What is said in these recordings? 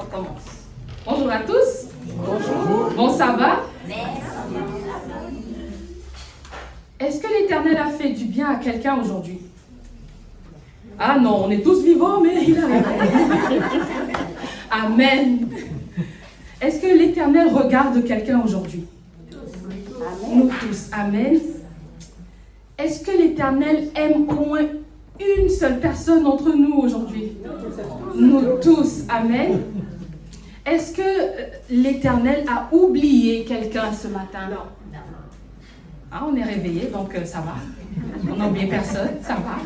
recommence. Bonjour à tous. Bonjour. Bon sabbat. Est-ce que l'Éternel a fait du bien à quelqu'un aujourd'hui? Ah non, on est tous vivants, mais il a rien. Amen. Est-ce que l'Éternel regarde quelqu'un aujourd'hui? Nous tous. Amen. Est-ce que l'Éternel aime au moins une seule personne d'entre nous aujourd'hui? Nous tous. Amen. Est-ce que l'Éternel a oublié quelqu'un ce matin? Non. Ah, on est réveillés, donc ça va. On n'a oublié personne, ça va.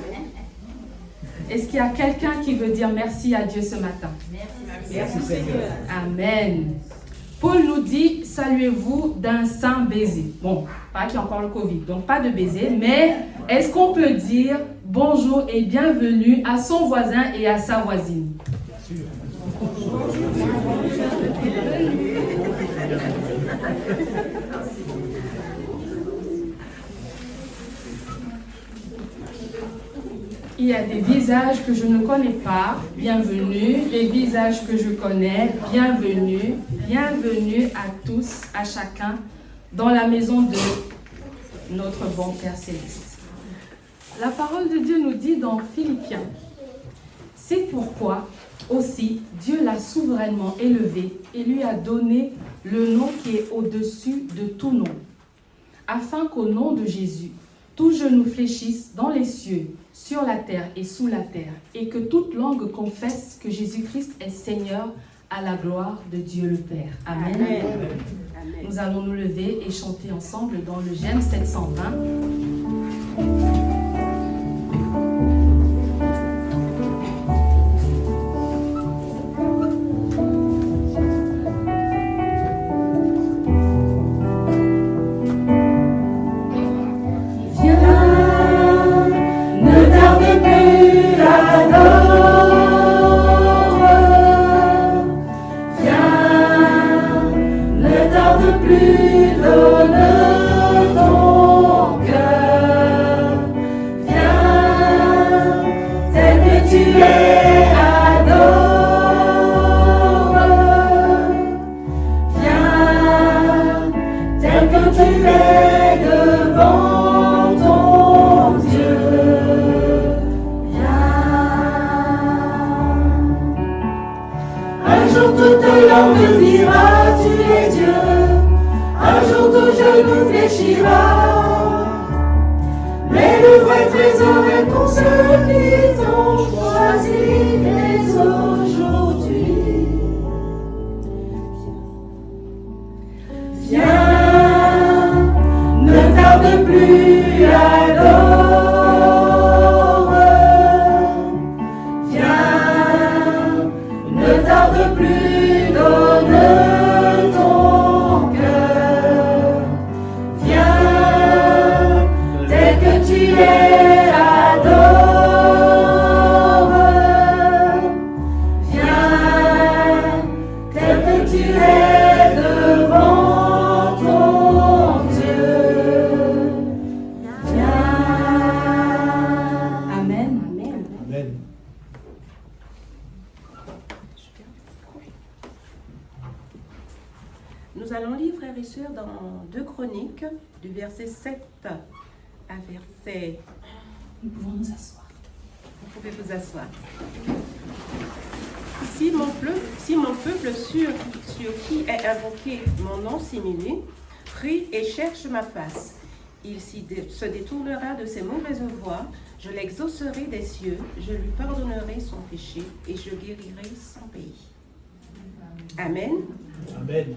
Est-ce qu'il y a quelqu'un qui veut dire merci à Dieu ce matin? Merci Seigneur. Amen. Paul nous dit, saluez-vous d'un saint baiser. Bon, pas qu'il y a encore le Covid, donc pas de baiser, mais est-ce qu'on peut dire bonjour et bienvenue à son voisin et à sa voisine? Bien sûr. Il y a des visages que je ne connais pas, bienvenue. Les visages que je connais, bienvenue. Bienvenue à tous, à chacun, dans la maison de notre bon Père Céleste. La parole de Dieu nous dit dans Philippiens, c'est pourquoi aussi Dieu l'a souverainement élevé et lui a donné le nom qui est au-dessus de tout nom, afin qu'au nom de Jésus, tout genou fléchisse dans les cieux, sur la terre et sous la terre, et que toute langue confesse que Jésus-Christ est Seigneur à la gloire de Dieu le Père. Amen. Amen. Nous allons nous lever et chanter ensemble dans le Gemme 720. Nous allons lire, frères et sœurs, dans 2 Chroniques, du verset 7 à verset... Nous pouvons nous asseoir. Vous pouvez vous asseoir. Si mon peuple sur qui est invoqué mon nom s'humilie, prie et cherche ma face, il se détournera de ses mauvaises voies, je l'exaucerai des cieux, je lui pardonnerai son péché et je guérirai son pays. Amen. Amen.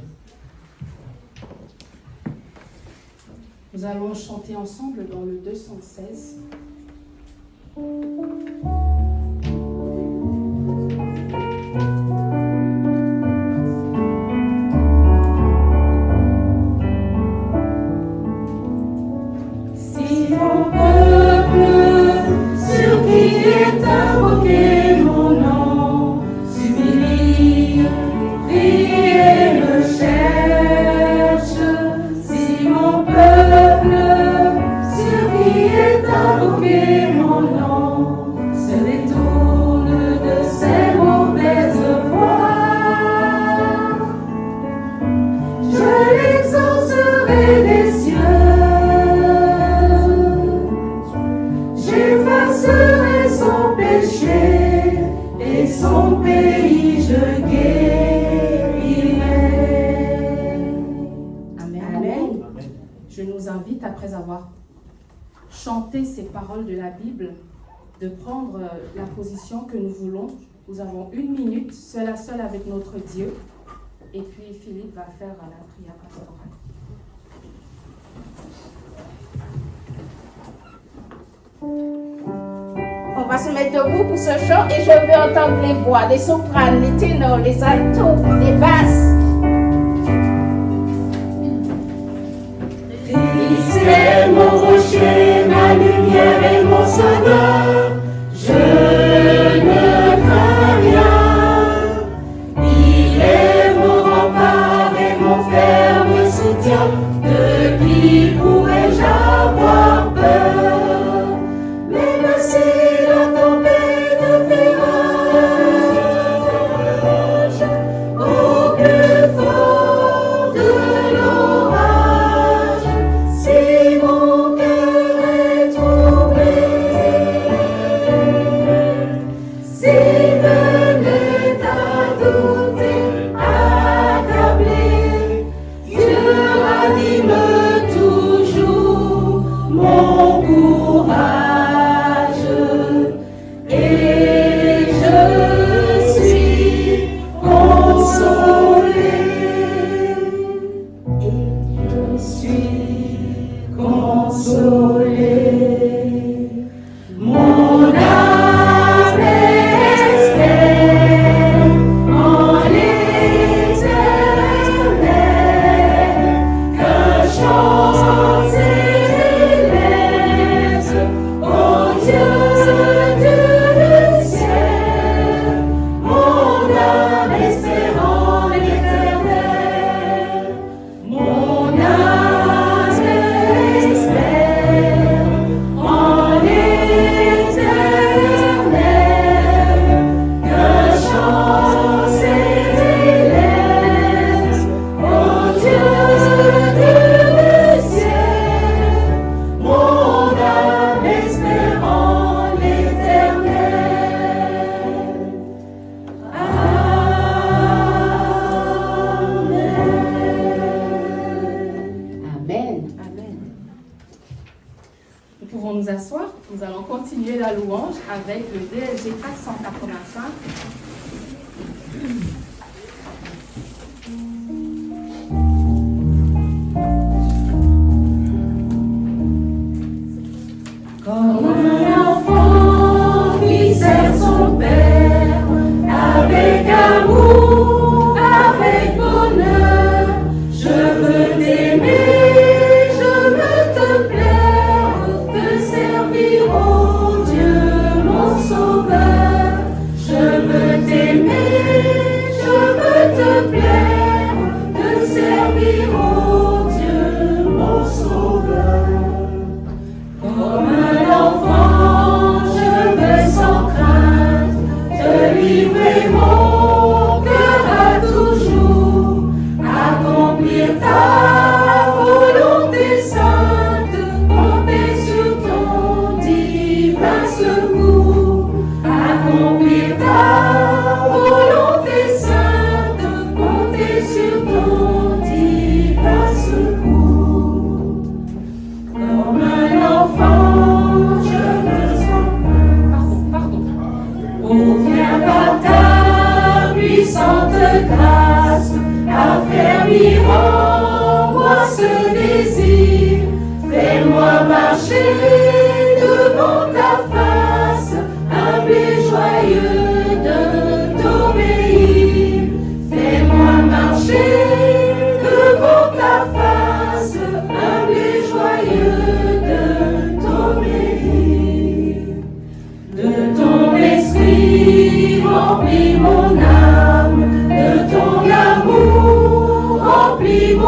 Nous allons chanter ensemble dans le 216. Si mon peuple, sur qui est invoqué mon nom, s'humilie, prie et me cherche. Si mon peuple, sur qui est invoqué mon nom, se détourne de ses mauvaises voies, invite, après avoir chanté ces paroles de la Bible, de prendre la position que nous voulons. Nous avons 1 minute, seul à seul avec notre Dieu. Et puis Philippe va faire la prière pastorale. On va se mettre debout pour ce chant et je veux entendre les voix, les sopranes, les ténors, les altos, les basses. Christ est mon rocher, ma lumière et mon sauveur. Je ne crains rien. Il est mon rempart et mon ferme soutien. De qui pourrais-je avoir peur? Même si la tempête fait rage, au plus fort de l'orage, si mon cœur est troublé, s'il venait à douter, accablé, Dieu ranime toujours mon courage. Et je suis consolé. Et je suis consolé. Mon âme espère en l'Éternel, qu'un chant s'élève au Dieu du ciel. Mon âme espère en l'Éternel. Mon âme espère en l'Éternel, qu'un chant s'élève au Dieu du ciel. Mon âme espère en l'Éternel. Amen. Amen. Nous pouvons nous asseoir. Nous allons continuer la louange avec le DLG 485. Comme un enfant qui sert son père avec amour, avec bonheur, je veux t'aimer, je veux te plaire, te servir, ô Dieu, mon sauveur. Je veux t'aimer, je veux te plaire, te servir, ô Dieu, mon sauveur. Comme un enfant, je veux sans crainte te livrer mon cœur à toujours, accomplir ta volonté sainte, compter sur ton divin secours, accomplir ta volonté sainte, compter sur ton divin secours. Comme un enfant, je veux sans Pardon. Oh, viens par ta puissante grâce, affermir en moi ce désir. Fais-moi marcher devant ta face, humble et joyeux de t'obéir. Fais-moi marcher devant ta face, humble et joyeux de t'obéir. De ton esprit remplis mon âme, de ton amour remplis mon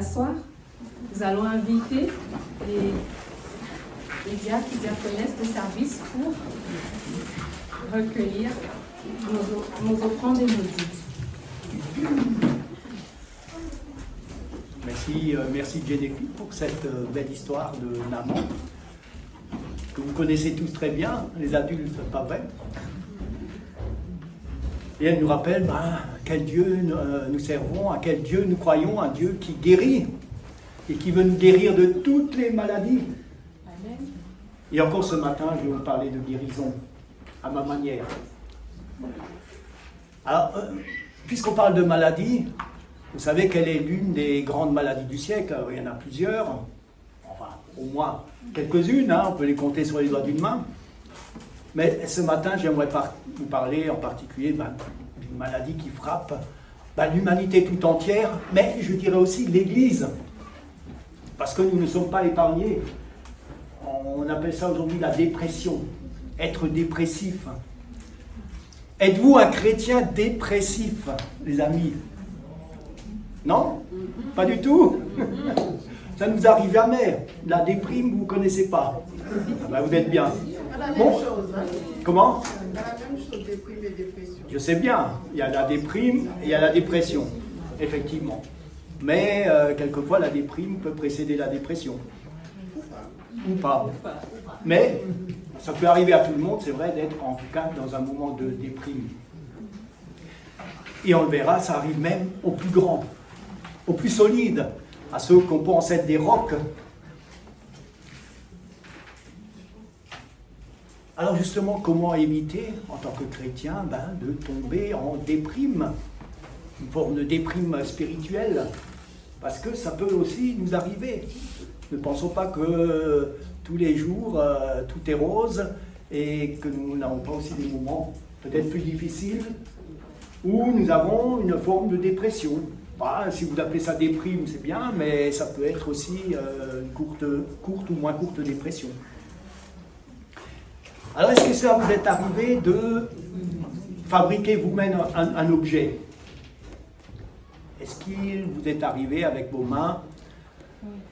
s'asseoir. Nous allons inviter les diacres et diaconesses de service pour recueillir nos offrandes et nos dîmes. Merci Jennifer pour cette belle histoire de Naaman, que vous connaissez tous très bien, les adultes, pas vrai. Et elle nous rappelle quel Dieu nous servons, à quel Dieu nous croyons, un Dieu qui guérit et qui veut nous guérir de toutes les maladies. Amen. Et encore ce matin, je vais vous parler de guérison, à ma manière. Alors, puisqu'on parle de maladie, vous savez quelle est l'une des grandes maladies du siècle. Il y en a plusieurs, enfin au moins quelques-unes, on peut les compter sur les doigts d'une main. Mais ce matin, j'aimerais vous parler en particulier d'une maladie qui frappe l'humanité tout entière, mais je dirais aussi l'Église, parce que nous ne sommes pas épargnés. On appelle ça aujourd'hui la dépression, être dépressif. Êtes-vous un chrétien dépressif, les amis? Non? Pas du tout? Ça ne vous arrive jamais. La déprime, vous ne connaissez pas. Vous êtes bien. Bon. Comment? La même chose, déprime et dépression. Je sais bien. Il y a la déprime et il y a la dépression. Effectivement. Mais quelquefois, la déprime peut précéder la dépression. Ou pas. Mais ça peut arriver à tout le monde, c'est vrai, d'être en tout cas dans un moment de déprime. Et on le verra, ça arrive même aux plus grands, aux plus solides, à ceux qu'on pense être des rocs. Alors justement, comment éviter, en tant que chrétien, de tomber en déprime, une forme de déprime spirituelle, parce que ça peut aussi nous arriver. Ne pensons pas que tous les jours, tout est rose, et que nous n'avons pas aussi des moments peut-être plus difficiles, où nous avons une forme de dépression. Si vous appelez ça déprime, c'est bien, mais ça peut être aussi une courte ou moins courte dépression. Alors, est-ce que ça vous est arrivé de fabriquer vous-même un objet? Est-ce qu'il vous est arrivé avec vos mains,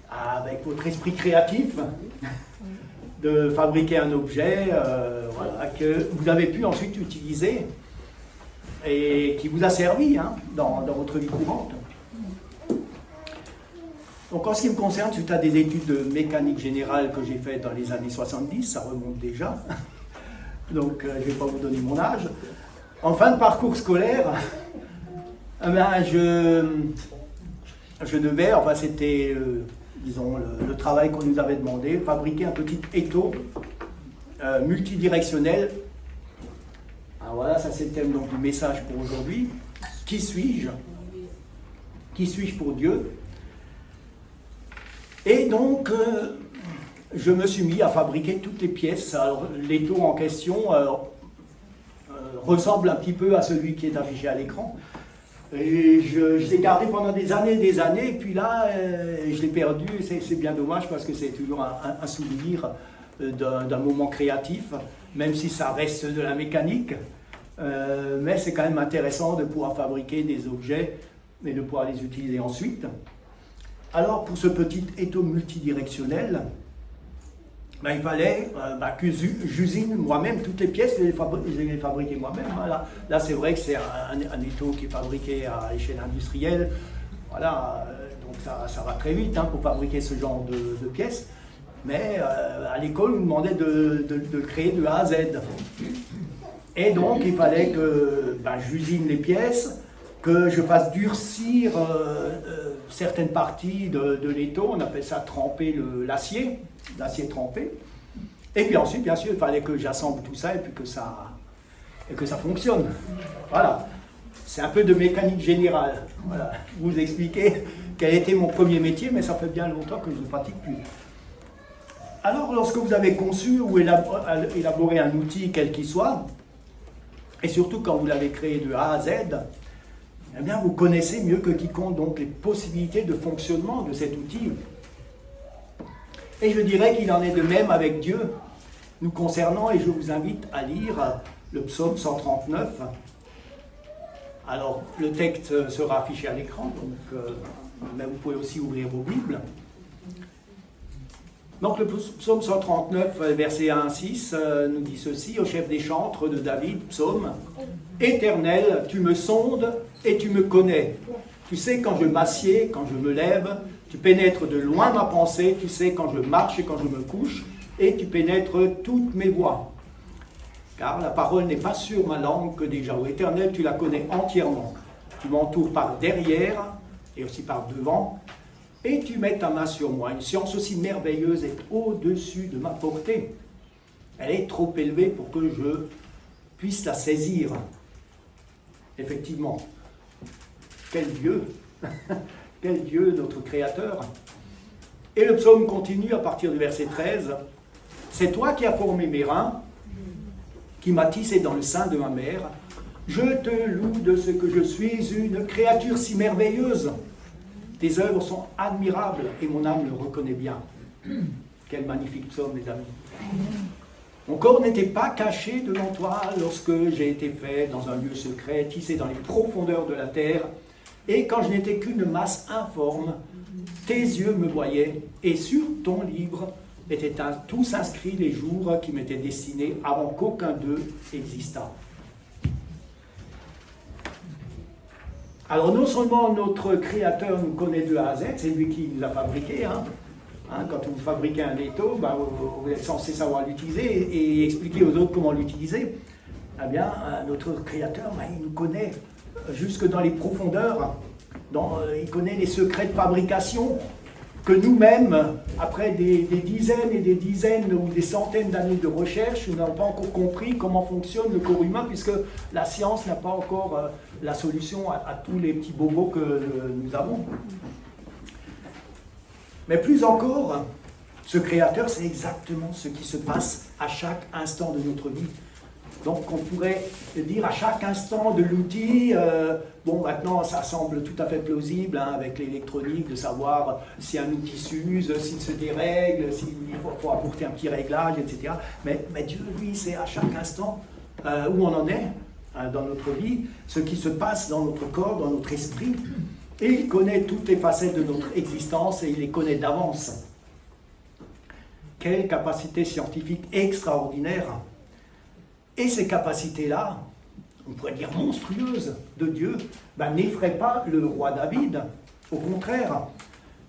avec votre esprit créatif, de fabriquer un objet que vous avez pu ensuite utiliser et qui vous a servi dans votre vie courante? Donc en ce qui me concerne, suite à des études de mécanique générale que j'ai faites dans les années 70, ça remonte déjà, donc je ne vais pas vous donner mon âge, en fin de parcours scolaire, je devais, c'était, disons, le travail qu'on nous avait demandé, fabriquer un petit étau multidirectionnel. Alors voilà, ça c'est le thème donc, du message pour aujourd'hui. Qui suis-je? Qui suis-je pour Dieu? Et donc, je me suis mis à fabriquer toutes les pièces. Alors, l'étau en question ressemble un petit peu à celui qui est affiché à l'écran. Et je l'ai gardé pendant des années, et puis là, je l'ai perdu. C'est bien dommage parce que c'est toujours un souvenir d'un moment créatif, même si ça reste de la mécanique. Mais c'est quand même intéressant de pouvoir fabriquer des objets et de pouvoir les utiliser ensuite. Alors, pour ce petit étau multidirectionnel, il fallait que j'usine moi-même toutes les pièces, je les fabriquer moi-même. Là, c'est vrai que c'est un étau qui est fabriqué à l'échelle industrielle. Voilà, donc ça va très vite pour fabriquer ce genre de pièces. Mais à l'école, on nous demandait de le créer de A à Z. Et donc, il fallait que j'usine les pièces, que je fasse durcir certaines parties de l'étau, on appelle ça tremper l'acier trempé. Et puis ensuite, bien sûr, il fallait que j'assemble tout ça et puis que ça fonctionne. Voilà. C'est un peu de mécanique générale. Voilà. Vous expliquer quel était mon premier métier, mais ça fait bien longtemps que je ne pratique plus. Alors, lorsque vous avez conçu ou élaboré un outil, quel qu'il soit, et surtout quand vous l'avez créé de A à Z, eh bien, vous connaissez mieux que quiconque donc les possibilités de fonctionnement de cet outil. Et je dirais qu'il en est de même avec Dieu nous concernant, et je vous invite à lire le psaume 139. Alors, le texte sera affiché à l'écran, donc mais vous pouvez aussi ouvrir vos Bibles. Donc le psaume 139, verset 1 à 6, nous dit ceci, au chef des chantres de David, psaume, « Éternel, tu me sondes et tu me connais. Tu sais quand je m'assieds, quand je me lève, tu pénètres de loin ma pensée, tu sais quand je marche et quand je me couche, et tu pénètres toutes mes voies. Car la parole n'est pas sur ma langue que déjà. Ô Éternel, tu la connais entièrement. Tu m'entoures par derrière et aussi par devant, et tu mets ta main sur moi. Une science aussi merveilleuse est au-dessus de ma portée. Elle est trop élevée pour que je puisse la saisir. » Effectivement, quel Dieu, quel Dieu, notre Créateur. Et le psaume continue à partir du verset 13. « C'est toi qui as formé mes reins, qui m'as tissé dans le sein de ma mère. Je te loue de ce que je suis une créature si merveilleuse. Tes œuvres sont admirables et mon âme le reconnaît bien. » Quel magnifique psaume, les amis. Mon corps n'était pas caché devant toi lorsque j'ai été fait dans un lieu secret, tissé dans les profondeurs de la terre, et quand je n'étais qu'une masse informe, tes yeux me voyaient, et sur ton livre étaient tous inscrits les jours qui m'étaient destinés avant qu'aucun d'eux existât. Alors non seulement notre Créateur nous connaît de A à Z, c'est lui qui nous a fabriqués, quand vous fabriquez un veto, vous êtes censé savoir l'utiliser et expliquer aux autres comment l'utiliser. Eh bien, notre Créateur, il nous connaît jusque dans les profondeurs. Il connaît les secrets de fabrication que nous-mêmes, après des dizaines et des dizaines ou des centaines d'années de recherche, nous n'avons pas encore compris comment fonctionne le corps humain, puisque la science n'a pas encore la solution à tous les petits bobos que nous avons. Mais plus encore, ce Créateur, c'est exactement ce qui se passe à chaque instant de notre vie. Donc on pourrait dire à chaque instant de l'outil, maintenant ça semble tout à fait plausible avec l'électronique de savoir si un outil s'use, s'il se dérègle, s'il faut apporter un petit réglage, etc. Mais Dieu, lui, c'est à chaque instant où on en est dans notre vie, ce qui se passe dans notre corps, dans notre esprit. Et il connaît toutes les facettes de notre existence et il les connaît d'avance. Quelle capacité scientifique extraordinaire! Et ces capacités-là, on pourrait dire monstrueuses de Dieu, n'effraient pas le roi David. Au contraire,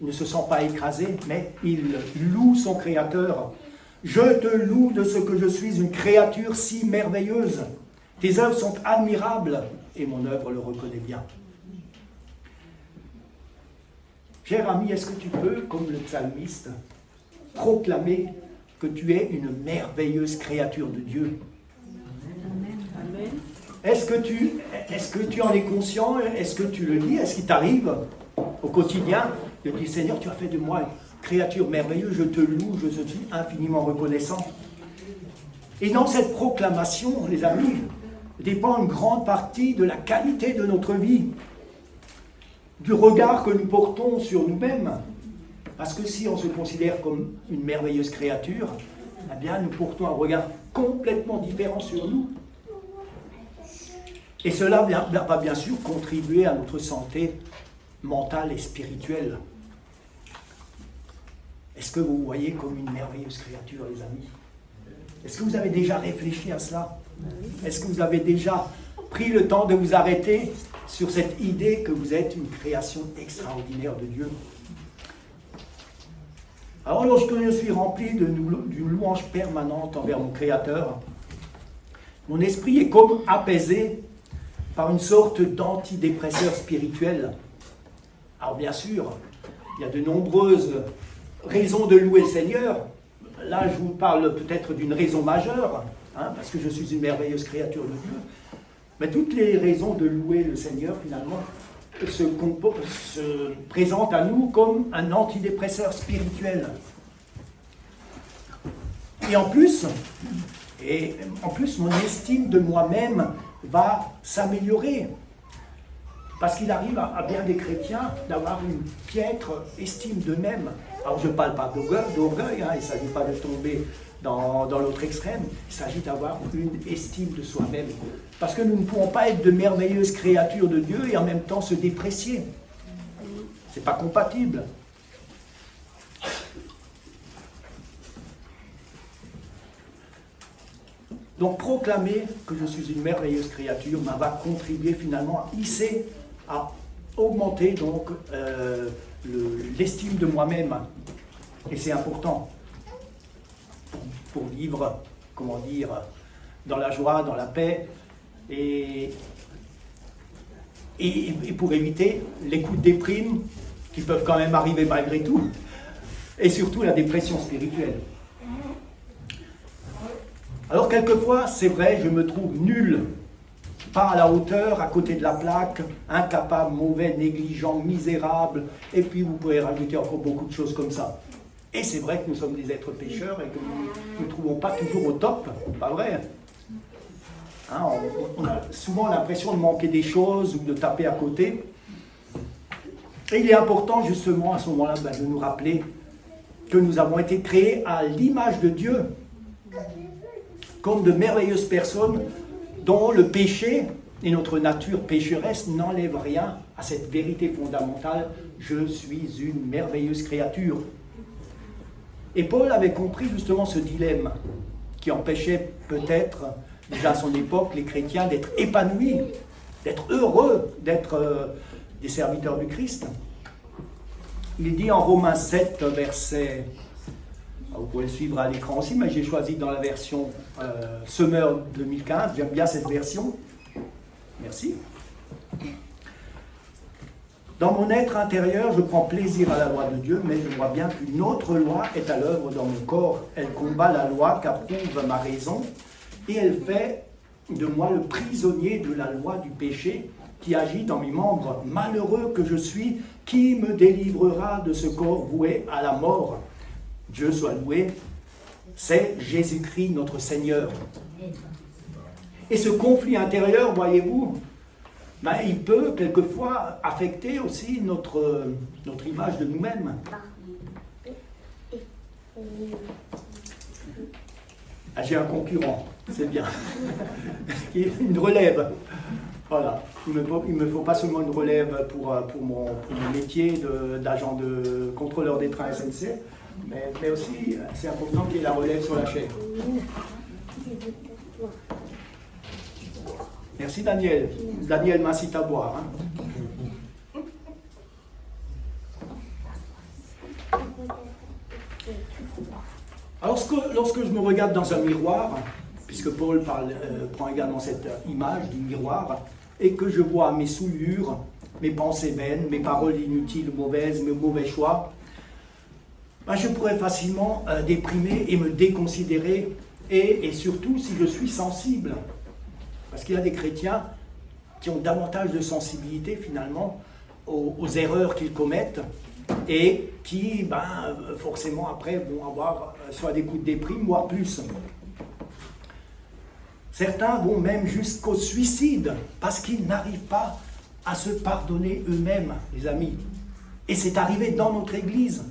il ne se sent pas écrasé, mais il loue son Créateur. « Je te loue de ce que je suis une créature si merveilleuse. Tes œuvres sont admirables et mon œuvre le reconnaît bien. » Cher ami, est-ce que tu peux, comme le psalmiste, proclamer que tu es une merveilleuse créature de Dieu? Amen. Est-ce que tu en es conscient? Est-ce que tu le dis? Est-ce qu'il t'arrive au quotidien de dire, Seigneur, tu as fait de moi une créature merveilleuse, je te loue, je suis infiniment reconnaissant. Et dans cette proclamation, les amis, dépend une grande partie de la qualité de notre vie, du regard que nous portons sur nous-mêmes. Parce que si on se considère comme une merveilleuse créature, eh bien nous portons un regard complètement différent sur nous. Et cela va bien sûr contribuer à notre santé mentale et spirituelle. Est-ce que vous vous voyez comme une merveilleuse créature, les amis? Est-ce que vous avez déjà réfléchi à cela? Est-ce que vous avez déjà pris le temps de vous arrêter sur cette idée que vous êtes une création extraordinaire de Dieu? Alors, lorsque je suis rempli d'une louange permanente envers mon Créateur, mon esprit est comme apaisé par une sorte d'antidépresseur spirituel. Alors bien sûr, il y a de nombreuses raisons de louer le Seigneur. Là, je vous parle peut-être d'une raison majeure, parce que je suis une merveilleuse créature de Dieu. Mais toutes les raisons de louer le Seigneur, finalement, se présentent à nous comme un antidépresseur spirituel. Et en plus, mon estime de moi-même va s'améliorer. Parce qu'il arrive à bien des chrétiens d'avoir une piètre estime d'eux-mêmes. Alors je ne parle pas d'orgueil, il ne s'agit pas de tomber dans l'autre extrême, il s'agit d'avoir une estime de soi-même. Parce que nous ne pouvons pas être de merveilleuses créatures de Dieu et en même temps se déprécier. C'est pas compatible. Donc proclamer que je suis une merveilleuse créature va contribuer finalement à hisser, à augmenter donc l'estime de moi-même. Et c'est important pour vivre, comment dire, dans la joie, dans la paix et pour éviter les coups de déprime qui peuvent quand même arriver malgré tout, et surtout la dépression spirituelle. Alors quelquefois, c'est vrai, je me trouve nul, pas à la hauteur, à côté de la plaque, incapable, mauvais, négligent, misérable, et puis vous pouvez rajouter encore beaucoup de choses comme ça. Et c'est vrai que nous sommes des êtres pécheurs et que nous ne trouvons pas toujours au top, pas vrai? Hein, on a souvent l'impression de manquer des choses ou de taper à côté. Et il est important justement à ce moment-là de nous rappeler que nous avons été créés à l'image de Dieu, comme de merveilleuses personnes dont le péché et notre nature pécheresse n'enlèvent rien à cette vérité fondamentale, je suis une merveilleuse créature. Et Paul avait compris justement ce dilemme qui empêchait peut-être, déjà à son époque, les chrétiens d'être épanouis, d'être heureux, d'être des serviteurs du Christ. Il dit en Romains 7, verset... Vous pouvez le suivre à l'écran aussi, mais j'ai choisi dans la version Summer 2015. J'aime bien cette version. Merci. Dans mon être intérieur, je prends plaisir à la loi de Dieu, mais je vois bien qu'une autre loi est à l'œuvre dans mon corps. Elle combat la loi qu'approuve ma raison, et elle fait de moi le prisonnier de la loi du péché qui agit dans mes membres. Malheureux que je suis, qui me délivrera de ce corps voué à la mort? Dieu soit loué, c'est Jésus-Christ notre Seigneur. Et ce conflit intérieur, voyez-vous, il peut quelquefois affecter aussi notre image de nous-mêmes. Ah, j'ai un concurrent, c'est bien. Une relève. Voilà. Il ne me faut pas seulement une relève pour mon métier d'agent de contrôleur des trains SNC, mais aussi c'est important qu'il y ait la relève sur la chaîne. Merci Daniel. Daniel m'incite à boire. Hein. Alors lorsque je me regarde dans un miroir, puisque Paul prend également cette image du miroir, et que je vois mes souillures, mes pensées vaines, mes paroles inutiles, mauvaises, mes mauvais choix, je pourrais facilement déprimer et me déconsidérer, et surtout si je suis sensible. Parce qu'il y a des chrétiens qui ont davantage de sensibilité finalement aux erreurs qu'ils commettent et qui forcément après vont avoir soit des coups de déprime, voire plus. Certains vont même jusqu'au suicide parce qu'ils n'arrivent pas à se pardonner eux-mêmes, les amis. Et c'est arrivé dans notre église.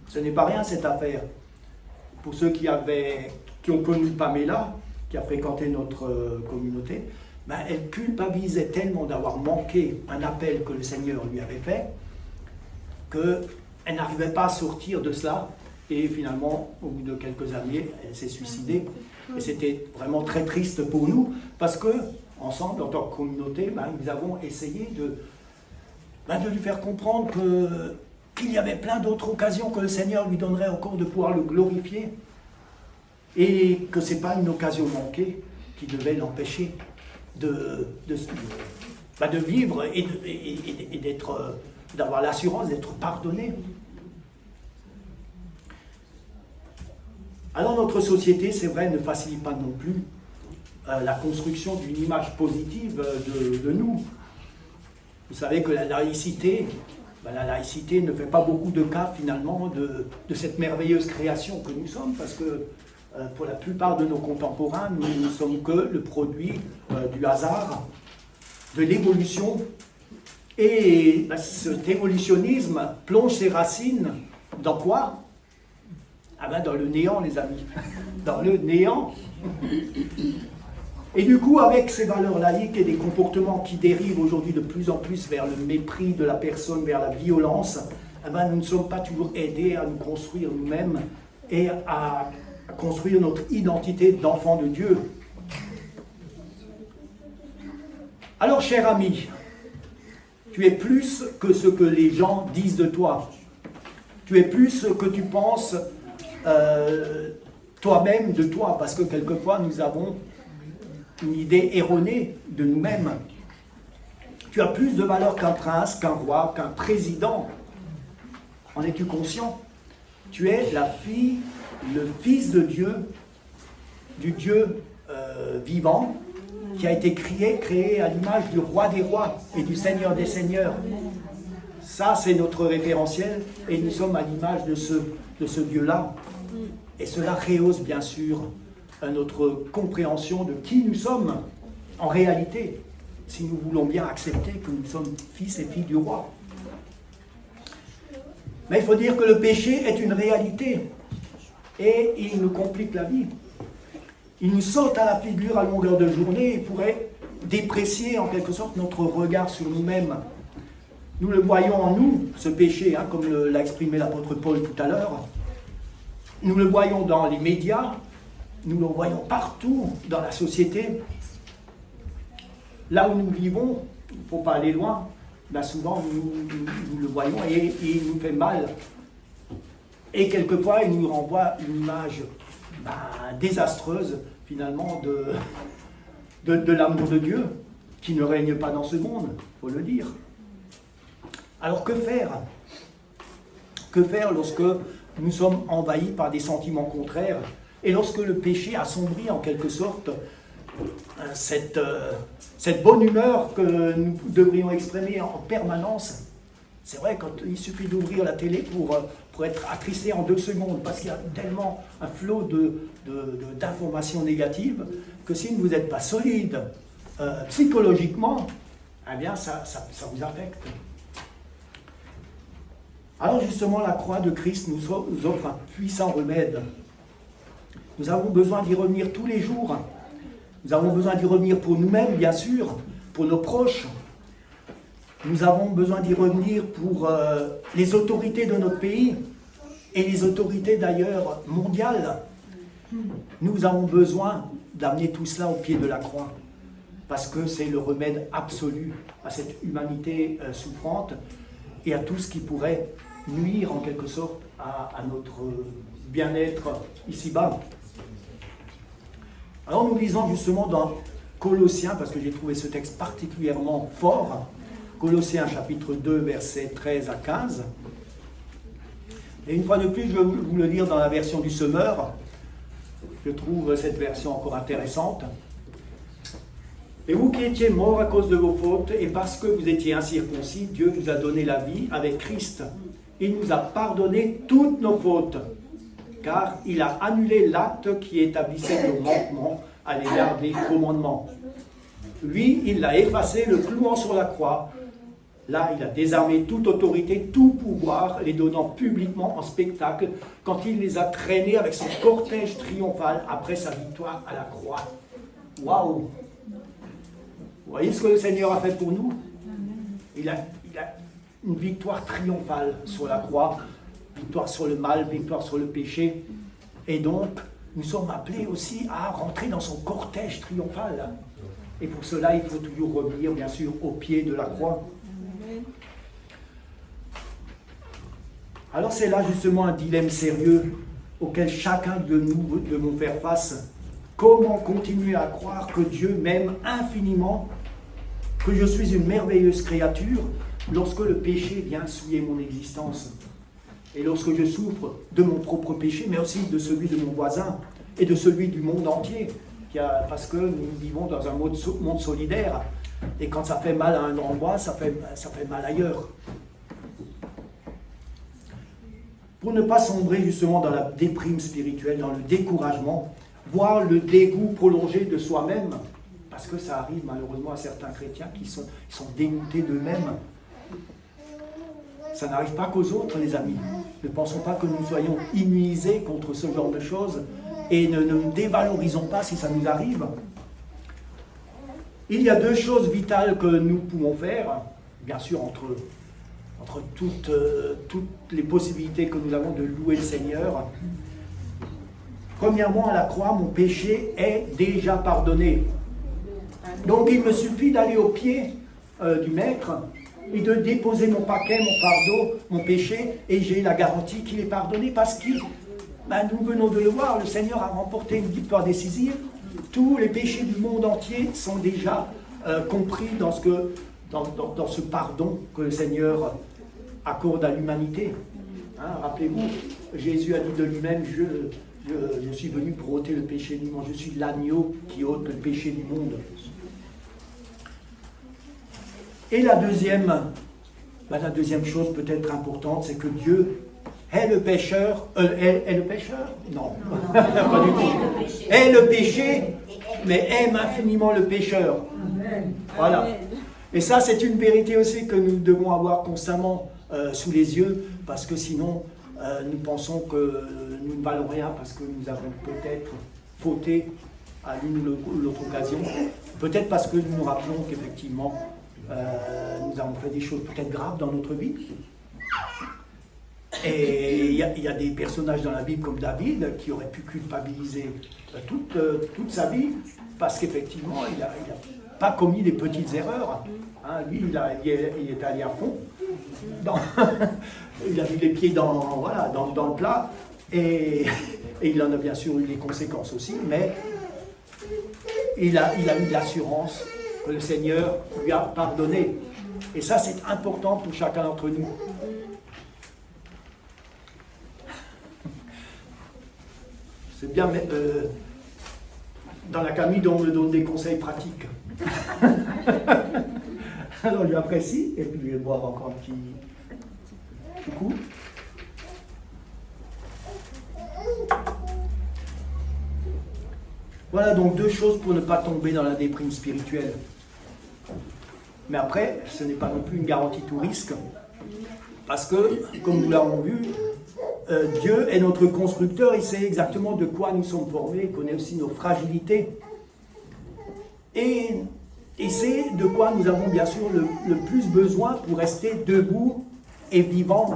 Ce n'est pas rien cette affaire. Pour ceux qui ont connu Pamela, qui a fréquenté notre communauté, elle culpabilisait tellement d'avoir manqué un appel que le Seigneur lui avait fait, qu'elle n'arrivait pas à sortir de cela. Et finalement, au bout de quelques années, elle s'est suicidée. Et c'était vraiment très triste pour nous, parce que, ensemble, en tant que communauté, nous avons essayé de lui faire comprendre qu'il y avait plein d'autres occasions que le Seigneur lui donnerait encore de pouvoir le glorifier, et que ce n'est pas une occasion manquée qui devait l'empêcher de vivre et d'avoir l'assurance d'être pardonné. Alors notre société, c'est vrai, ne facilite pas non plus la construction d'une image positive de nous. Vous savez que la laïcité ne fait pas beaucoup de cas finalement de cette merveilleuse création que nous sommes, parce que pour la plupart de nos contemporains, nous ne sommes que le produit du hasard, de l'évolution. Et cet évolutionnisme plonge ses racines dans quoi ? Dans le néant, les amis. Dans le néant. Et du coup, avec ces valeurs laïques et des comportements qui dérivent aujourd'hui de plus en plus vers le mépris de la personne, vers la violence, eh ben, nous ne sommes pas toujours aidés à nous construire nous-mêmes et à construire notre identité d'enfant de Dieu. Alors, cher ami, tu es plus que ce que les gens disent de toi. Tu es plus ce que tu penses toi-même de toi, parce que quelquefois nous avons une idée erronée de nous-mêmes. Tu as plus de valeur qu'un prince, qu'un roi, qu'un président. En es-tu conscient? Tu es la fille, le fils de Dieu, du Dieu vivant, qui a été créé à l'image du roi des rois et du Seigneur des seigneurs. Ça, c'est notre référentiel, et nous sommes à l'image de ce Dieu-là. Et cela rehausse bien sûr notre compréhension de qui nous sommes en réalité, si nous voulons bien accepter que nous sommes fils et filles du roi. Mais il faut dire que le péché est une réalité, et il nous complique la vie. Il nous saute à la figure à longueur de journée et pourrait déprécier en quelque sorte notre regard sur nous-mêmes. Nous le voyons en nous, ce péché, comme l'a exprimé l'apôtre Paul tout à l'heure. Nous le voyons dans les médias, nous le voyons partout dans la société. Là où nous vivons, il ne faut pas aller loin, là souvent nous le voyons et il nous fait mal. Et quelquefois, il nous renvoie une image désastreuse, finalement, de l'amour de Dieu, qui ne règne pas dans ce monde, il faut le dire. Alors que faire? Que faire lorsque nous sommes envahis par des sentiments contraires et lorsque le péché assombrit en quelque sorte cette bonne humeur que nous devrions exprimer en permanence? C'est vrai, quand il suffit d'ouvrir la télé pour être attristé en 2 secondes, parce qu'il y a tellement un flot d'informations négatives que si vous n'êtes pas solide psychologiquement, eh bien ça vous affecte. Alors justement, la croix de Christ nous offre un puissant remède. Nous avons besoin d'y revenir tous les jours. Nous avons besoin d'y revenir pour nous-mêmes, bien sûr, pour nos proches. Nous avons besoin d'y revenir pour les autorités de notre pays et les autorités d'ailleurs mondiales. Nous avons besoin d'amener tout cela au pied de la croix, parce que c'est le remède absolu à cette humanité souffrante et à tout ce qui pourrait nuire en quelque sorte à notre bien-être ici-bas. Alors nous lisons justement dans Colossiens, parce que j'ai trouvé ce texte particulièrement fort, Colossiens chapitre 2, versets 13 à 15. Et une fois de plus, je vais vous le lire dans la version du Semeur. Je trouve cette version encore intéressante. Et vous qui étiez morts à cause de vos fautes, et parce que vous étiez incirconcis, Dieu vous a donné la vie avec Christ. Il nous a pardonné toutes nos fautes, car il a annulé l'acte qui établissait nos manquements à l'égard des commandements. Lui, il l'a effacé, le clouant sur la croix. Là, il a désarmé toute autorité, tout pouvoir, les donnant publiquement en spectacle, quand il les a traînés avec son cortège triomphal après sa victoire à la croix. Waouh! Vous voyez ce que le Seigneur a fait pour nous? Il a une victoire triomphale sur la croix, victoire sur le mal, victoire sur le péché. Et donc, nous sommes appelés aussi à rentrer dans son cortège triomphal. Et pour cela, il faut toujours revenir, bien sûr, au pied de la croix. Alors c'est là justement un dilemme sérieux auquel chacun de nous devons faire face. Comment continuer à croire que Dieu m'aime infiniment, que je suis une merveilleuse créature, lorsque le péché vient souiller mon existence, et lorsque je souffre de mon propre péché, mais aussi de celui de mon voisin et de celui du monde entier, parce que nous vivons dans un monde solidaire, et quand ça fait mal à un endroit, ça fait mal ailleurs. Pour ne pas sombrer justement dans la déprime spirituelle, dans le découragement, voire le dégoût prolongé de soi-même, parce que ça arrive malheureusement à certains chrétiens qui sont dégoûtés d'eux-mêmes. Ça n'arrive pas qu'aux autres, les amis. Ne pensons pas que nous soyons immunisés contre ce genre de choses et ne nous dévalorisons pas si ça nous arrive. Il y a deux choses vitales que nous pouvons faire, bien sûr entre toutes les possibilités que nous avons de louer le Seigneur. Premièrement, à la croix, mon péché est déjà pardonné. Donc il me suffit d'aller au pied du Maître et de déposer mon paquet, mon fardeau, mon péché, et j'ai la garantie qu'il est pardonné parce que nous venons de le voir, le Seigneur a remporté une victoire décisive. Tous les péchés du monde entier sont déjà compris dans ce pardon que le Seigneur accorde à l'humanité. Hein, rappelez-vous, Jésus a dit de lui-même, je suis venu pour ôter le péché du monde, je suis l'agneau qui ôte le péché du monde. Et la deuxième chose peut-être importante, c'est que Dieu est le pécheur, est le pécheur? Non, pas du tout. Est le péché, mais aime infiniment le pécheur. Voilà. Et ça, c'est une vérité aussi que nous devons avoir constamment sous les yeux, parce que sinon, nous pensons que nous ne valons rien, parce que nous avons peut-être fauté à l'une ou l'autre occasion. Peut-être parce que nous nous rappelons qu'effectivement, nous avons fait des choses peut-être graves dans notre vie. Et il y a des personnages dans la Bible comme David qui auraient pu culpabiliser toute sa vie parce qu'effectivement il n'a pas commis des petites erreurs. Hein, lui il est allé à fond. Il a mis les pieds dans le plat et il en a bien sûr eu les conséquences aussi, mais il a eu de l'assurance que le Seigneur lui a pardonné. Et ça, c'est important pour chacun d'entre nous. C'est bien, mais dans la Camille, on me donne des conseils pratiques. Alors, je l'apprécie, et puis je vais boire encore un petit coup. Voilà donc deux choses pour ne pas tomber dans la déprime spirituelle. Mais après, ce n'est pas non plus une garantie tout risque, parce que, comme nous l'avons vu, Dieu est notre constructeur, il sait exactement de quoi nous sommes formés, il connaît aussi nos fragilités, et c'est de quoi nous avons bien sûr le plus besoin pour rester debout et vivant,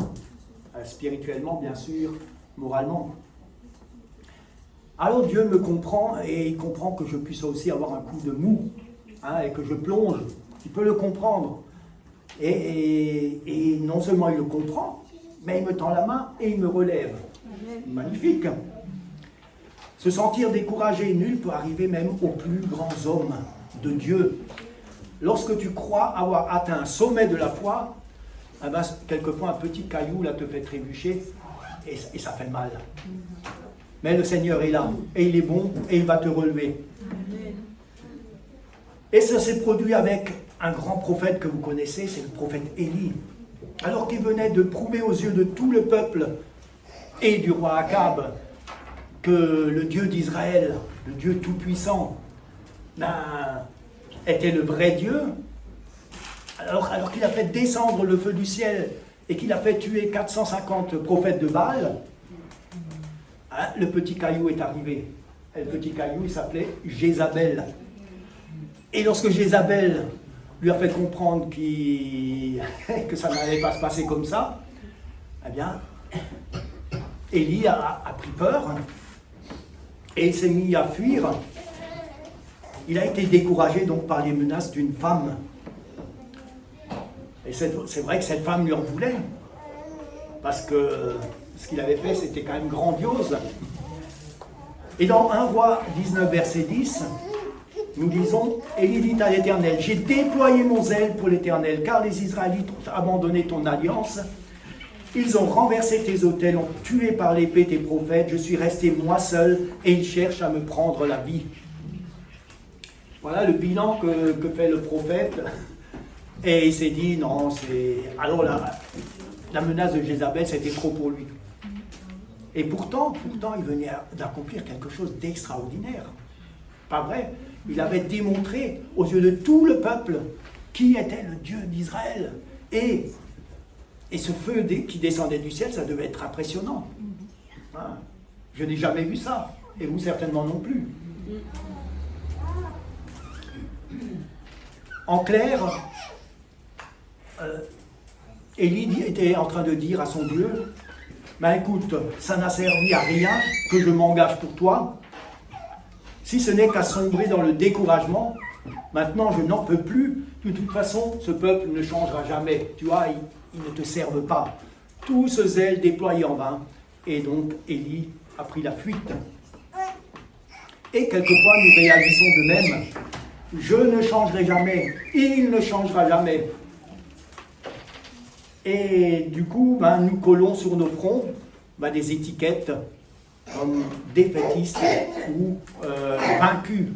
spirituellement bien sûr, moralement. Alors Dieu me comprend et il comprend que je puisse aussi avoir un coup de mou, hein, et que je plonge. Il peut le comprendre. Et non seulement il le comprend, mais il me tend la main et il me relève. Magnifique. Se sentir découragé et nul peut arriver même aux plus grands hommes de Dieu. Lorsque tu crois avoir atteint un sommet de la foi, eh ben, quelquefois un petit caillou là te fait trébucher et ça fait mal. Mais le Seigneur est là, et il est bon, et il va te relever. Et ça s'est produit avec un grand prophète que vous connaissez, c'est le prophète Élie. Alors qu'il venait de prouver aux yeux de tout le peuple et du roi Akab que le Dieu d'Israël, le Dieu tout-puissant, était le vrai Dieu, alors qu'il a fait descendre le feu du ciel et qu'il a fait tuer 450 prophètes de Baal, hein, le petit caillou est arrivé. Et le petit caillou, il s'appelait Jézabel. Et lorsque Jézabel lui a fait comprendre que ça n'allait pas se passer comme ça, eh bien, Élie a pris peur et il s'est mis à fuir. Il a été découragé donc par les menaces d'une femme. Et c'est vrai que cette femme lui en voulait, parce que ce qu'il avait fait, c'était quand même grandiose. Et dans 1 Roi 19, verset 10, nous lisons, Élie dit à l'Éternel, j'ai déployé mon zèle pour l'Éternel, car les Israélites ont abandonné ton alliance. Ils ont renversé tes autels, ont tué par l'épée tes prophètes. Je suis resté moi seul, et ils cherchent à me prendre la vie. Voilà le bilan que fait le prophète. Et il s'est dit, non, c'est... Alors la menace de Jézabel, c'était trop pour lui. Et pourtant, il venait d'accomplir quelque chose d'extraordinaire. Pas vrai? Il avait démontré aux yeux de tout le peuple qui était le Dieu d'Israël. Et ce feu qui descendait du ciel, ça devait être impressionnant. Hein? Je n'ai jamais vu ça. Et vous certainement non plus. En clair, Élie était en train de dire à son Dieu, ben écoute, ça n'a servi à rien que je m'engage pour toi, si ce n'est qu'à sombrer dans le découragement. Maintenant, je n'en peux plus. De toute façon, ce peuple ne changera jamais. Tu vois, ils ne te servent pas. Tout ce zèle déployé en vain. Et donc, Élie a pris la fuite. Et quelquefois, nous réalisons de même. Je ne changerai jamais. Il ne changera jamais. Et du coup, nous collons sur nos fronts des étiquettes comme défaitistes ou vaincus.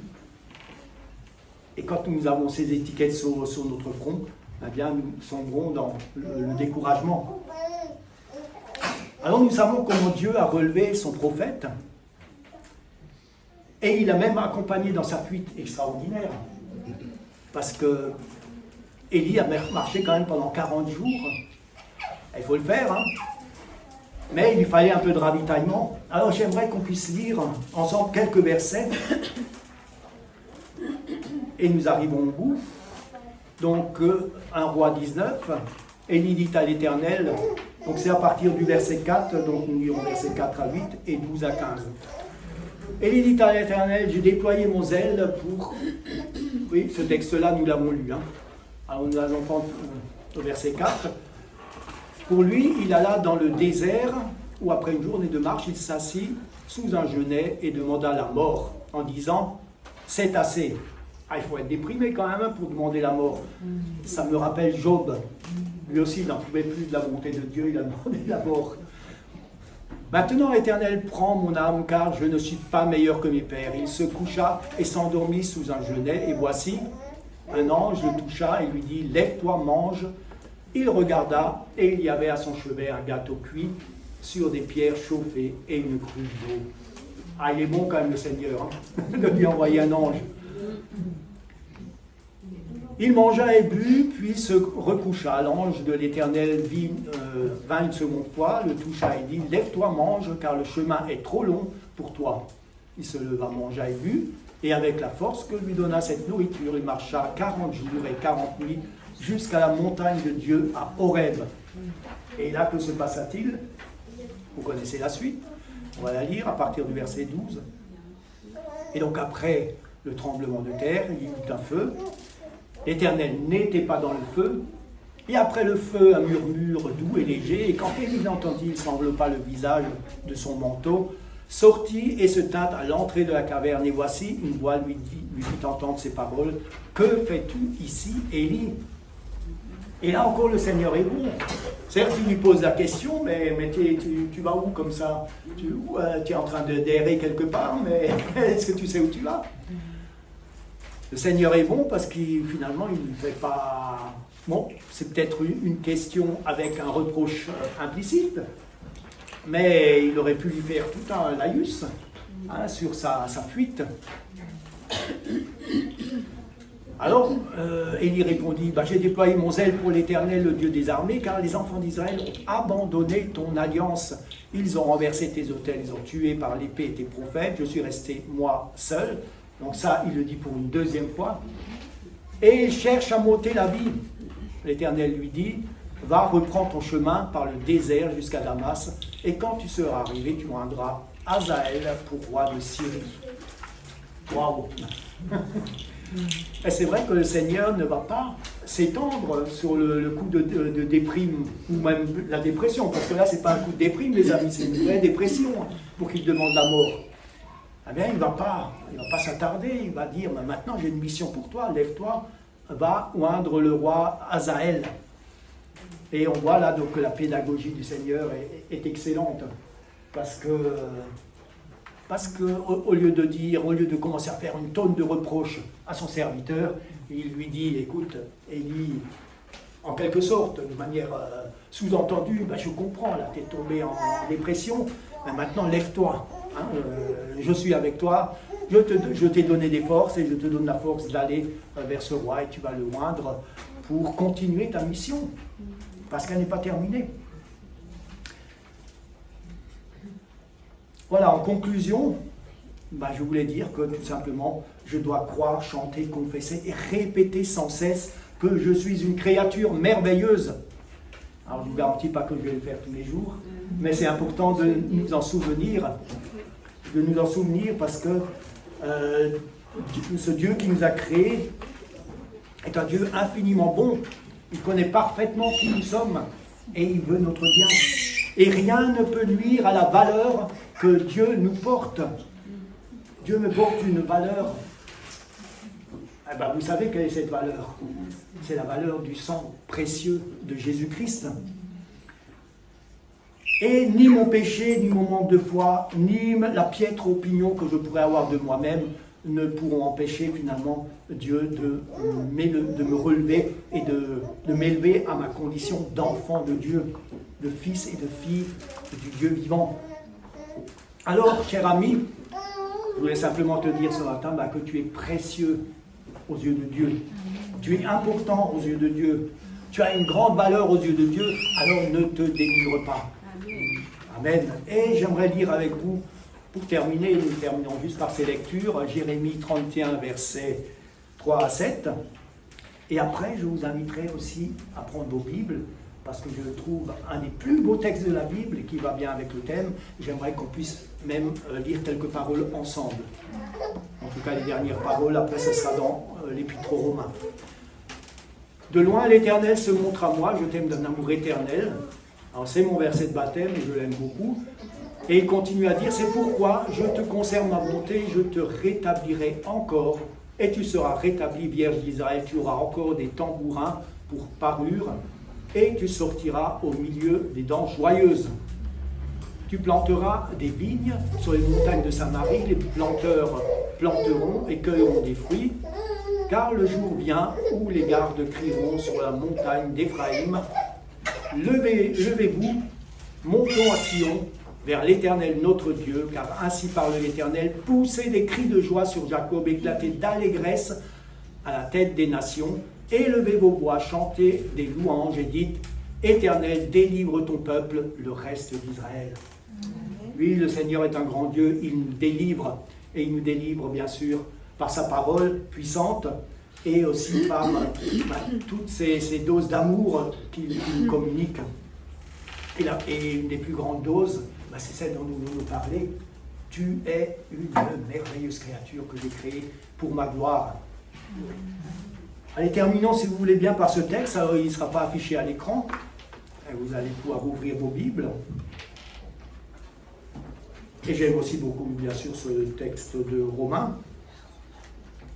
Et quand nous avons ces étiquettes sur notre front, nous sombrons dans le découragement. Alors nous savons comment Dieu a relevé son prophète, et il a même accompagné dans sa fuite extraordinaire. Parce que Élie a marché quand même pendant 40 jours. Il faut le faire, hein. Mais il lui fallait un peu de ravitaillement. Alors j'aimerais qu'on puisse lire ensemble quelques versets. Et nous arrivons au bout. Donc 1 Roi 19, Élie dit à l'Éternel, donc c'est à partir du verset 4, donc nous lirons verset 4 à 8 et 12 à 15. Élie dit à l'Éternel, j'ai déployé mon zèle pour... Oui, ce texte-là, nous l'avons lu. Hein. Alors nous allons prendre au verset 4. Pour lui, il alla dans le désert, où après une journée de marche, il s'assit sous un genêt et demanda la mort, en disant, c'est assez. Il faut être déprimé quand même pour demander la mort. Ça me rappelle Job. Lui aussi, il n'en pouvait plus de la bonté de Dieu, il a demandé la mort. Maintenant, Éternel, prends mon âme, car je ne suis pas meilleur que mes pères. Il se coucha et s'endormit sous un genêt, et voici, un ange le toucha et lui dit, lève-toi, mange. Il regarda, et il y avait à son chevet un gâteau cuit sur des pierres chauffées et une cruche d'eau. Ah, il est bon quand même le Seigneur, hein, de lui envoyer un ange. Il mangea et but, puis se recoucha. L'ange de l'Éternel vint une seconde fois, le toucha et dit, lève-toi, mange, car le chemin est trop long pour toi. Il se leva, mangea et but, et avec la force que lui donna cette nourriture, il marcha 40 jours et 40 nuits jusqu'à la montagne de Dieu à Horeb. Et là, que se passa-t-il? Vous connaissez la suite. On va la lire à partir du verset 12. Et donc après le tremblement de terre, il y eut un feu. L'Éternel n'était pas dans le feu. Et après le feu, un murmure doux et léger. Et quand Élie l'entendit, il s'enveloppa le visage de son manteau, sortit et se tint à l'entrée de la caverne. Et voici, une voix lui fit entendre ces paroles. Que fais-tu ici, Élie? Et là encore, le Seigneur est bon. Certes, il lui pose la question, mais tu vas où comme ça? Tu es en train d'errer quelque part, mais est-ce que tu sais où tu vas? Le Seigneur est bon parce qu'il finalement, il ne fait pas... Bon, c'est peut-être une question avec un reproche implicite, mais il aurait pu lui faire tout un laïus sur sa fuite. Alors, Élie répondit, j'ai déployé mon zèle pour l'Éternel, le Dieu des armées, car les enfants d'Israël ont abandonné ton alliance. Ils ont renversé tes autels, ils ont tué par l'épée tes prophètes, je suis resté moi seul. Donc ça, il le dit pour une deuxième fois. Et il cherche à m'ôter la vie. L'Éternel lui dit, va, reprends ton chemin par le désert jusqu'à Damas, et quand tu seras arrivé, tu oindras Hazaël pour roi de Syrie. Waouh! Et c'est vrai que le Seigneur ne va pas s'étendre sur le coup de déprime, ou même la dépression, parce que là, ce n'est pas un coup de déprime, les amis, c'est une vraie dépression pour qu'il demande la mort. Eh bien, il ne va pas s'attarder, il va dire, maintenant j'ai une mission pour toi, lève-toi, va oindre le roi Hazaël. Et on voit là donc que la pédagogie du Seigneur est excellente, parce que au lieu de commencer à faire une tonne de reproches à son serviteur, il lui dit, écoute, Élie, en quelque sorte, de manière sous-entendue, je comprends, là, tu es tombé en dépression, mais maintenant lève-toi, je suis avec toi, je t'ai donné des forces et je te donne la force d'aller vers ce roi et tu vas le oindre pour continuer ta mission, parce qu'elle n'est pas terminée. Voilà, en conclusion, je voulais dire que tout simplement, je dois croire, chanter, confesser et répéter sans cesse que je suis une créature merveilleuse. Alors je ne vous garantis pas que je vais le faire tous les jours, mais c'est important de nous en souvenir, parce que ce Dieu qui nous a créés est un Dieu infiniment bon. Il connaît parfaitement qui nous sommes et il veut notre bien. Et rien ne peut nuire à la valeur que Dieu nous porte. Dieu me porte une valeur. Eh bien, vous savez quelle est cette valeur? C'est la valeur du sang précieux de Jésus-Christ. Et ni mon péché, ni mon manque de foi, ni la piètre opinion que je pourrais avoir de moi-même ne pourront empêcher finalement Dieu de me relever et de m'élever à ma condition d'enfant de Dieu, de fils et de fille du Dieu vivant. Alors, cher ami, je voulais simplement te dire ce matin que tu es précieux aux yeux de Dieu. Tu es important aux yeux de Dieu. Tu as une grande valeur aux yeux de Dieu, alors ne te dénigre pas. Amen. Et j'aimerais lire avec vous, pour terminer, nous terminons juste par ces lectures, Jérémie 31, versets 3 à 7. Et après, je vous inviterai aussi à prendre vos Bibles, parce que je trouve un des plus beaux textes de la Bible qui va bien avec le thème. J'aimerais qu'on puisse même lire quelques paroles ensemble. En tout cas, les dernières paroles, après ce sera dans l'Épître aux Romains. De loin, l'Éternel se montre à moi, je t'aime d'un amour éternel. Alors c'est mon verset de baptême et je l'aime beaucoup. Et il continue à dire, c'est pourquoi je te conserve ma bonté, je te rétablirai encore, et tu seras rétabli, Vierge d'Israël, tu auras encore des tambourins pour parure, et tu sortiras au milieu des dents joyeuses. Tu planteras des vignes sur les montagnes de Samarie, les planteurs planteront et cueilleront des fruits, car le jour vient où les gardes crieront sur la montagne d'Éphraïm, levez-vous, montons à Sion, vers l'Éternel notre Dieu, car ainsi parle l'Éternel, poussez des cris de joie sur Jacob, éclatez d'allégresse à la tête des nations, élevez vos voix, chantez des louanges et dites, Éternel, délivre ton peuple, le reste d'Israël. Oui, le Seigneur est un grand Dieu, il nous délivre, et il nous délivre bien sûr par sa parole puissante, et aussi par toutes ces doses d'amour qu'il nous communique. Et une des plus grandes doses, c'est celle dont nous voulons nous parler. Tu es une merveilleuse créature que j'ai créée pour ma gloire. Allez, terminons si vous voulez bien par ce texte. Alors, il ne sera pas affiché à l'écran. Vous allez pouvoir ouvrir vos Bibles. Et j'aime aussi beaucoup, bien sûr, ce texte de Romains.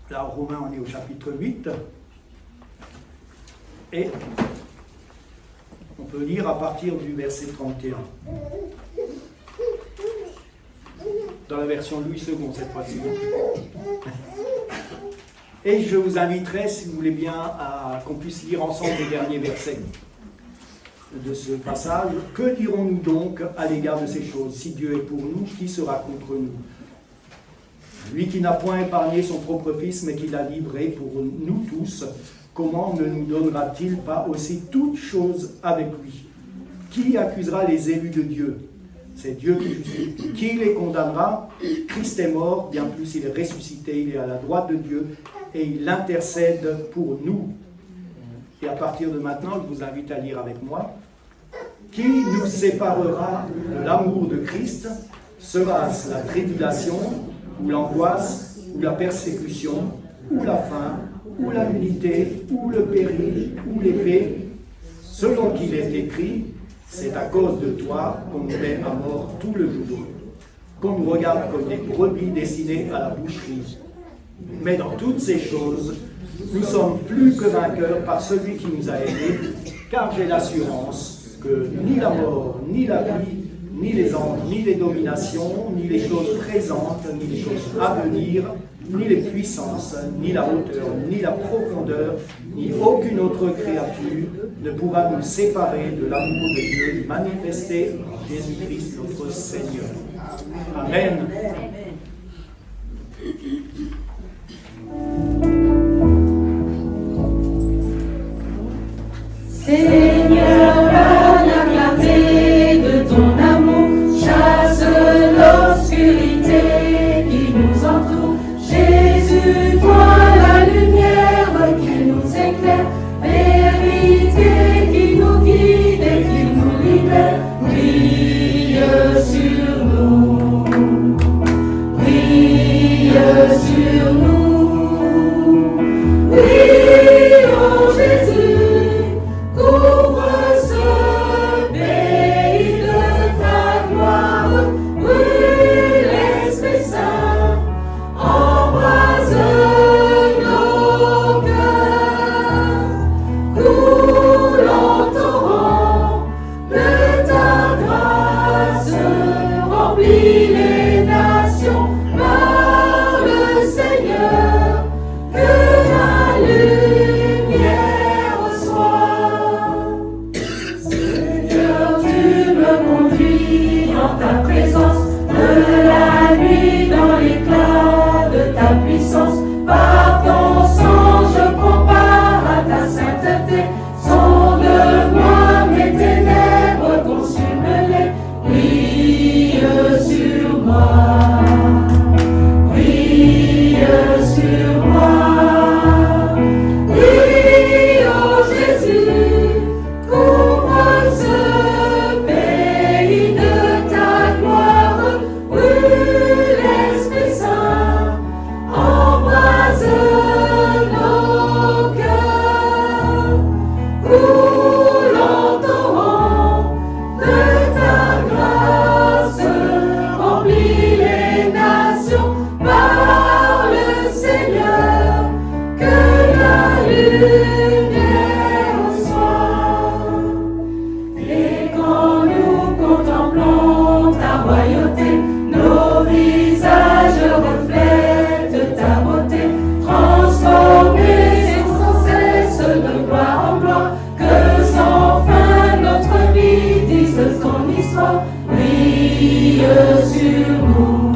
Là, Romains, on est au chapitre 8. Et on peut lire à partir du verset 31. Dans la version Louis II, cette fois-ci. Et je vous inviterai, si vous voulez bien, à qu'on puisse lire ensemble les derniers versets de ce passage. Que dirons-nous donc à l'égard de ces choses? Si Dieu est pour nous, qui sera contre nous? Lui qui n'a point épargné son propre Fils, mais qui l'a livré pour nous tous, comment ne nous donnera-t-il pas aussi toutes choses avec lui? Qui accusera les élus de Dieu? C'est Dieu qui justifie. Qui les condamnera? Christ est mort, bien plus il est ressuscité, il est à la droite de Dieu, et il intercède pour nous. Et à partir de maintenant, je vous invite à lire avec moi. Qui nous séparera de l'amour de Christ? Sera-ce la tribulation, ou l'angoisse, ou la persécution, ou la faim, ou la nudité, ou le péril, ou l'épée? Selon qu'il est écrit, c'est à cause de toi qu'on nous met à mort tout le jour, qu'on nous regarde comme des brebis destinées à la boucherie. Mais dans toutes ces choses, nous sommes plus que vainqueurs par celui qui nous a aimés, car j'ai l'assurance que ni la mort, ni la vie, ni les anges, ni les dominations, ni les choses présentes, ni les choses à venir, ni les puissances, ni la hauteur, ni la profondeur, ni aucune autre créature ne pourra nous séparer de l'amour de Dieu manifesté en Jésus-Christ notre Seigneur. Amen. Seigneur, à la clarté de ton amour, chasse l'obscurité qui nous moi, mes ténèbres, consume-les. Brille sur moi, brille sur moi. Brille, oh Jésus, couvre ce pays de ta gloire. Brûle l'Esprit Saint, embrase nos cœurs. Coule en torrent de ta grâce, remplis les nations par le Seigneur, que la lumière soit. Et quand nous contemplons ta royauté, nos visages reflètent ta beauté, transformés sans cesse de gloire en gloire, que sans fin notre vie dise ton histoire. Brille sur nous,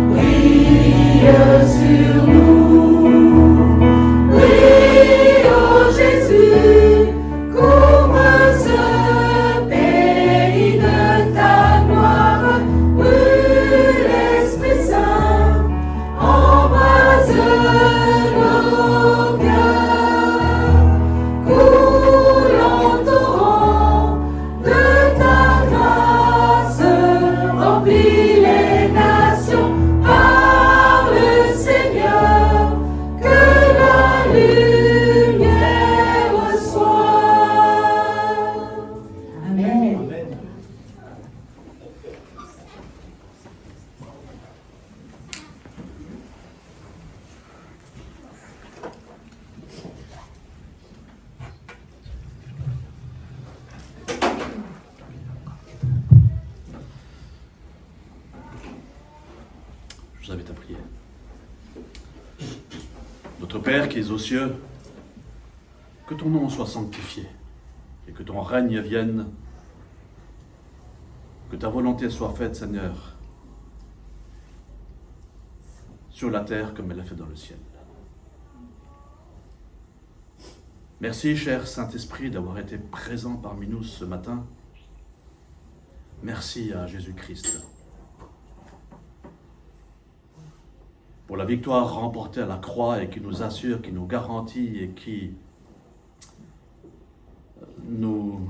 brille sur nous. Brille, oh Jésus, couvre ce pays de ta gloire. Brûle l'Esprit Saint, embrase nos cœurs. Coule en torrent de ta grâce, remplis les nations par le Seigneur, que la lumière soit. Amen. Amen. Je vous invite à prier. Notre Père qui es aux cieux, que ton nom soit sanctifié et que ton règne vienne, que ta volonté soit faite, Seigneur, sur la terre comme elle est faite dans le ciel. Merci, cher Saint-Esprit, d'avoir été présent parmi nous ce matin. Merci à Jésus-Christ pour la victoire remportée à la croix et qui nous assure, qui nous garantit et qui nous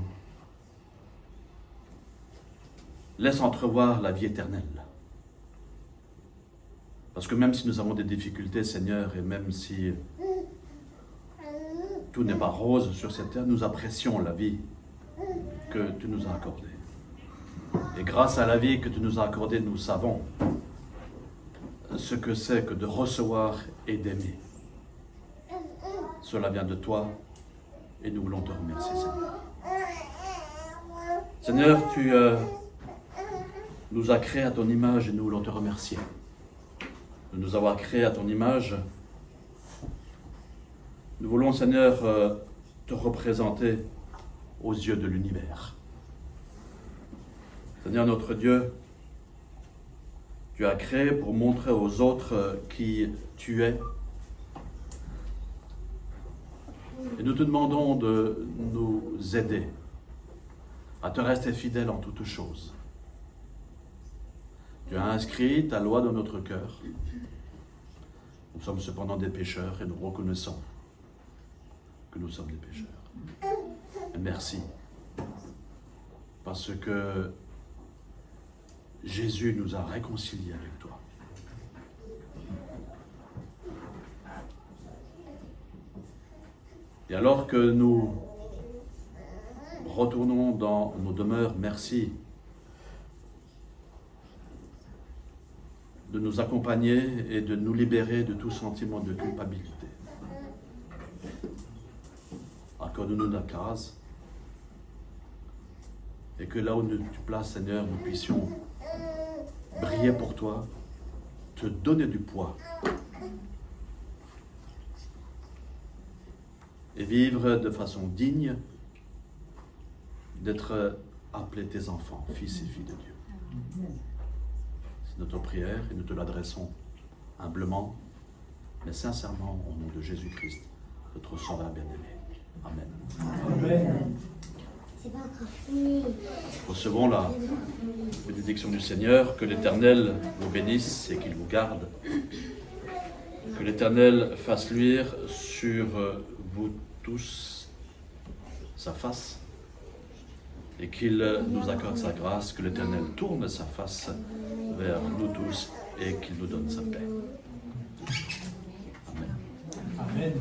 laisse entrevoir la vie éternelle. Parce que même si nous avons des difficultés, Seigneur, et même si tout n'est pas rose sur cette terre, nous apprécions la vie que tu nous as accordée. Et grâce à la vie que tu nous as accordée, nous savons ce que c'est que de recevoir et d'aimer. Cela vient de toi et nous voulons te remercier, Seigneur. Seigneur, tu nous as créés à ton image et nous voulons te remercier de nous avoir créés à ton image. Nous voulons, Seigneur, te représenter aux yeux de l'univers. Seigneur notre Dieu, tu as créé pour montrer aux autres qui tu es. Et nous te demandons de nous aider à te rester fidèle en toutes choses. Tu as inscrit ta loi dans notre cœur. Nous sommes cependant des pécheurs et nous reconnaissons que nous sommes des pécheurs. Et merci, parce que Jésus nous a réconciliés avec toi. Et alors que nous retournons dans nos demeures, merci de nous accompagner et de nous libérer de tout sentiment de culpabilité. Accorde-nous la grâce et que là où tu places, Seigneur, nous puissions briller pour toi, te donner du poids et vivre de façon digne d'être appelés tes enfants, fils et filles de Dieu. C'est notre prière et nous te l'adressons humblement, mais sincèrement au nom de Jésus-Christ, notre Sauveur bien-aimé. Amen. Recevons la bénédiction du Seigneur, que l'Éternel vous bénisse et qu'il vous garde. Que l'Éternel fasse luire sur vous tous sa face et qu'il nous accorde sa grâce, que l'Éternel tourne sa face vers nous tous et qu'il nous donne sa paix. Amen. Amen.